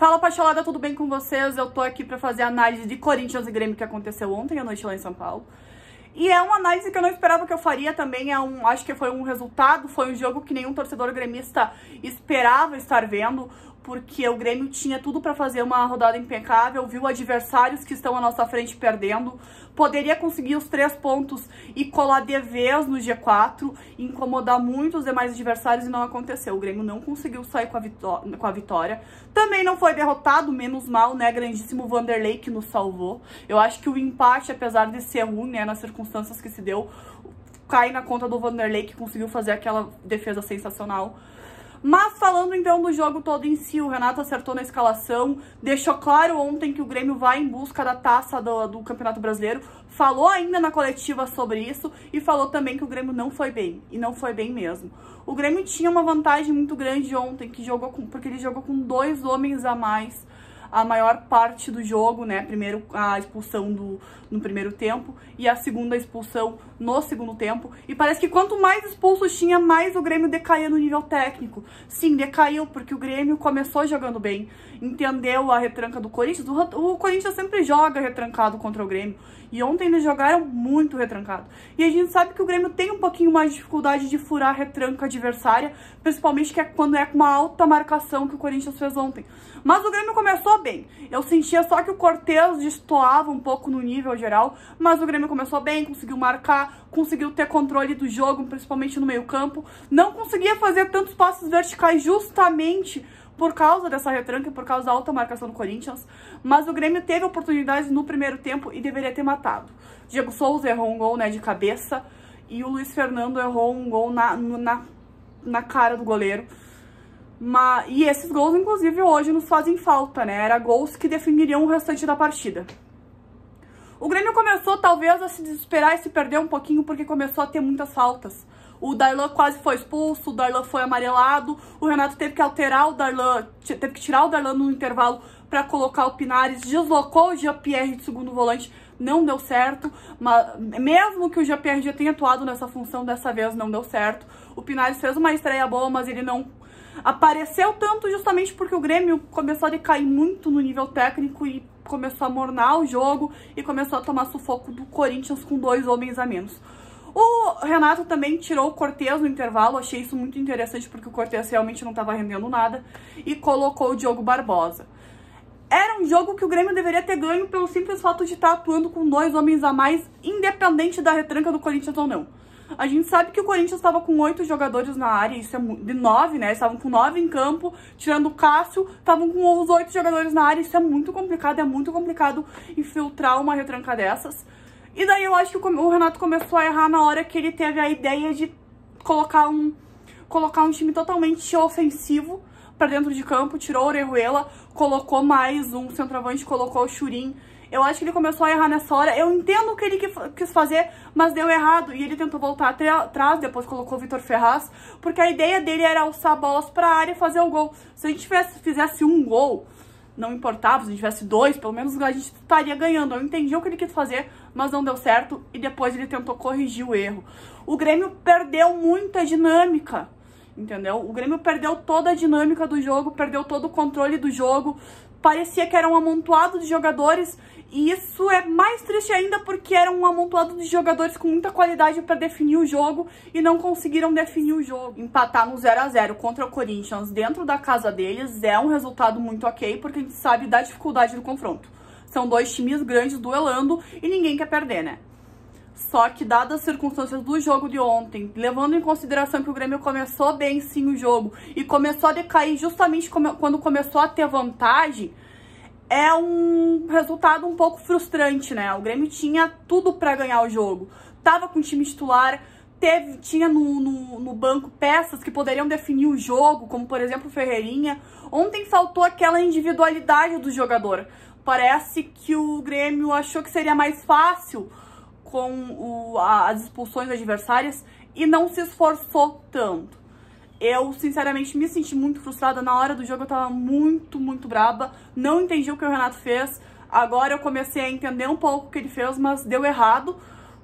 Fala, Pacholada, tudo bem com vocês? Eu tô aqui pra fazer a análise de Corinthians e Grêmio que aconteceu ontem à noite lá em São Paulo. E é uma análise que eu não esperava que eu faria também, acho que foi um resultado, foi um jogo que nenhum torcedor gremista esperava estar vendo, porque o Grêmio tinha tudo para fazer uma rodada impecável, viu adversários que estão à nossa frente perdendo, poderia conseguir os 3 pontos e colar de vez no G4, incomodar muito os demais adversários e não aconteceu. O Grêmio não conseguiu sair com a vitória. Também não foi derrotado, menos mal, né? Grandíssimo Vanderlei que nos salvou. Eu acho que o empate, apesar de ser ruim, né, nas circunstâncias que se deu, cai na conta do Vanderlei que conseguiu fazer aquela defesa sensacional. Mas falando então do jogo todo em si, o Renato acertou na escalação, deixou claro ontem que o Grêmio vai em busca da taça do Campeonato Brasileiro, falou ainda na coletiva sobre isso e falou também que o Grêmio não foi bem, e não foi bem mesmo. O Grêmio tinha uma vantagem muito grande ontem, porque ele jogou com 2 homens a mais a maior parte do jogo, né? Primeiro a expulsão no primeiro tempo e a segunda expulsão no segundo tempo. E parece que quanto mais expulsos tinha, mais o Grêmio decaía no nível técnico. Sim, decaiu, porque o Grêmio começou jogando bem, entendeu a retranca do Corinthians. O Corinthians sempre joga retrancado contra o Grêmio. E ontem eles jogaram muito retrancado. E a gente sabe que o Grêmio tem um pouquinho mais de dificuldade de furar a retranca adversária, principalmente quando é com uma alta marcação que o Corinthians fez ontem. Mas o Grêmio começou bem. Eu sentia só que o Cortez destoava um pouco no nível geral, mas o Grêmio começou bem, conseguiu marcar, conseguiu ter controle do jogo, principalmente no meio-campo. Não conseguia fazer tantos passos verticais justamente por causa dessa retranca e por causa da alta marcação do Corinthians, mas o Grêmio teve oportunidades no primeiro tempo e deveria ter matado. Diego Souza errou um gol, né, de cabeça, e o Luiz Fernando errou um gol na cara do goleiro. E esses gols, inclusive, hoje nos fazem falta, né? Era gols que definiriam o restante da partida. O Grêmio começou, talvez, a se desesperar e se perder um pouquinho, porque começou a ter muitas faltas. O Darlan quase foi expulso, o Darlan foi amarelado, o Renato teve que alterar o Darlan, teve que tirar o Darlan no intervalo para colocar o Pinares, deslocou o Jean-Pierre de segundo volante, não deu certo, mas mesmo que o Jean-Pierre já tenha atuado nessa função, dessa vez não deu certo. O Pinares fez uma estreia boa, mas ele não apareceu tanto justamente porque o Grêmio começou a decair muito no nível técnico e começou a mornar o jogo e começou a tomar sufoco do Corinthians com 2 homens a menos. O Renato também tirou o Cortez no intervalo, achei isso muito interessante porque o Cortez realmente não estava rendendo nada, e colocou o Diogo Barbosa. Era um jogo que o Grêmio deveria ter ganho pelo simples fato de estar atuando com 2 homens a mais, independente da retranca do Corinthians ou não. A gente sabe que o Corinthians estava com 8 jogadores na área, isso é de 9, né? Estavam com 9 em campo, tirando o Cássio, estavam com os 8 jogadores na área, isso é muito complicado infiltrar uma retranca dessas. E daí eu acho que o Renato começou a errar na hora que ele teve a ideia de colocar um time totalmente ofensivo para dentro de campo, tirou o Orejuela, colocou mais um centroavante, colocou o Churin. Eu acho que ele começou a errar nessa hora. Eu entendo o que ele quis fazer, mas deu errado. E ele tentou voltar atrás, depois colocou o Vitor Ferraz, porque a ideia dele era alçar bolas para a área e fazer o gol. Se a gente fizesse um gol, não importava, se a gente tivesse 2, pelo menos a gente estaria ganhando. Eu entendi o que ele quis fazer, mas não deu certo, e depois ele tentou corrigir o erro. O Grêmio perdeu muita dinâmica, entendeu? O Grêmio perdeu toda a dinâmica do jogo, perdeu todo o controle do jogo. Parecia que era um amontoado de jogadores, e isso é mais triste ainda porque era um amontoado de jogadores com muita qualidade para definir o jogo e não conseguiram definir o jogo. Empatar no 0 a 0 contra o Corinthians dentro da casa deles é um resultado muito ok, porque a gente sabe da dificuldade do confronto. São 2 times grandes duelando e ninguém quer perder, né? Só que, dadas as circunstâncias do jogo de ontem, levando em consideração que o Grêmio começou bem sim o jogo e começou a decair justamente quando começou a ter vantagem, é um resultado um pouco frustrante, né? O Grêmio tinha tudo para ganhar o jogo. Tava com o time titular, tinha no banco peças que poderiam definir o jogo, como por exemplo o Ferreirinha. Ontem faltou aquela individualidade do jogador. Parece que o Grêmio achou que seria mais fácil com as expulsões adversárias e não se esforçou tanto. Eu, sinceramente, me senti muito frustrada. Na hora do jogo eu tava muito braba. Não entendi o que o Renato fez. Agora eu comecei a entender um pouco o que ele fez, mas deu errado.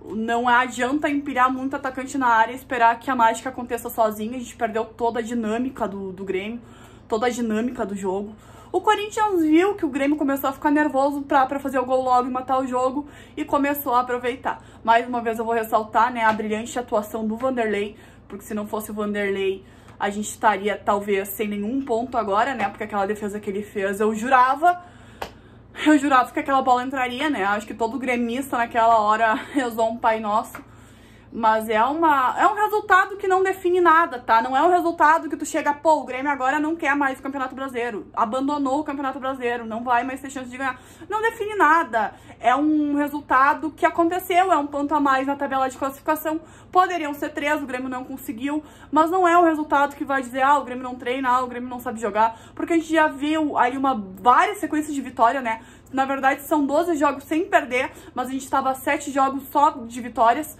Não adianta empilhar muito atacante na área e esperar que a mágica aconteça sozinha. A gente perdeu toda a dinâmica do Grêmio, toda a dinâmica do jogo. O Corinthians viu que o Grêmio começou a ficar nervoso pra fazer o gol logo e matar o jogo e começou a aproveitar. Mais uma vez eu vou ressaltar, né, a brilhante atuação do Vanderlei, porque se não fosse o Vanderlei, a gente estaria talvez sem nenhum ponto agora, né, porque aquela defesa que ele fez, eu jurava que aquela bola entraria, né, acho que todo gremista naquela hora rezou um Pai Nosso. Mas é um resultado que não define nada, tá? Não é um resultado que tu chega, pô, o Grêmio agora não quer mais o Campeonato Brasileiro. Abandonou o Campeonato Brasileiro, não vai mais ter chance de ganhar. Não define nada. É um resultado que aconteceu, é um ponto a mais na tabela de classificação. Poderiam ser 3, o Grêmio não conseguiu. Mas não é um resultado que vai dizer, o Grêmio não treina, o Grêmio não sabe jogar. Porque a gente já viu aí várias sequências de vitória, né? Na verdade, são 12 jogos sem perder, mas a gente tava 7 jogos só de vitórias.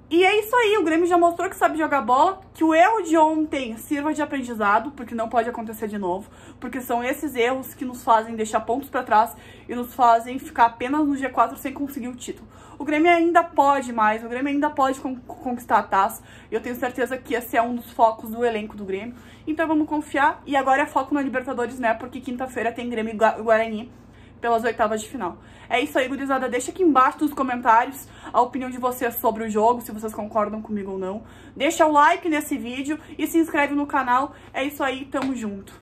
E é isso aí, o Grêmio já mostrou que sabe jogar bola, que o erro de ontem sirva de aprendizado, porque não pode acontecer de novo, porque são esses erros que nos fazem deixar pontos pra trás e nos fazem ficar apenas no G4 sem conseguir o título. O Grêmio ainda pode mais, o Grêmio ainda pode conquistar a taça, e eu tenho certeza que esse é um dos focos do elenco do Grêmio, então vamos confiar, e agora é foco na Libertadores, né, porque quinta-feira tem Grêmio e Guarani pelas oitavas de final. É isso aí, gurizada. Deixa aqui embaixo nos comentários a opinião de vocês sobre o jogo, se vocês concordam comigo ou não. Deixa o like nesse vídeo e se inscreve no canal. É isso aí, tamo junto.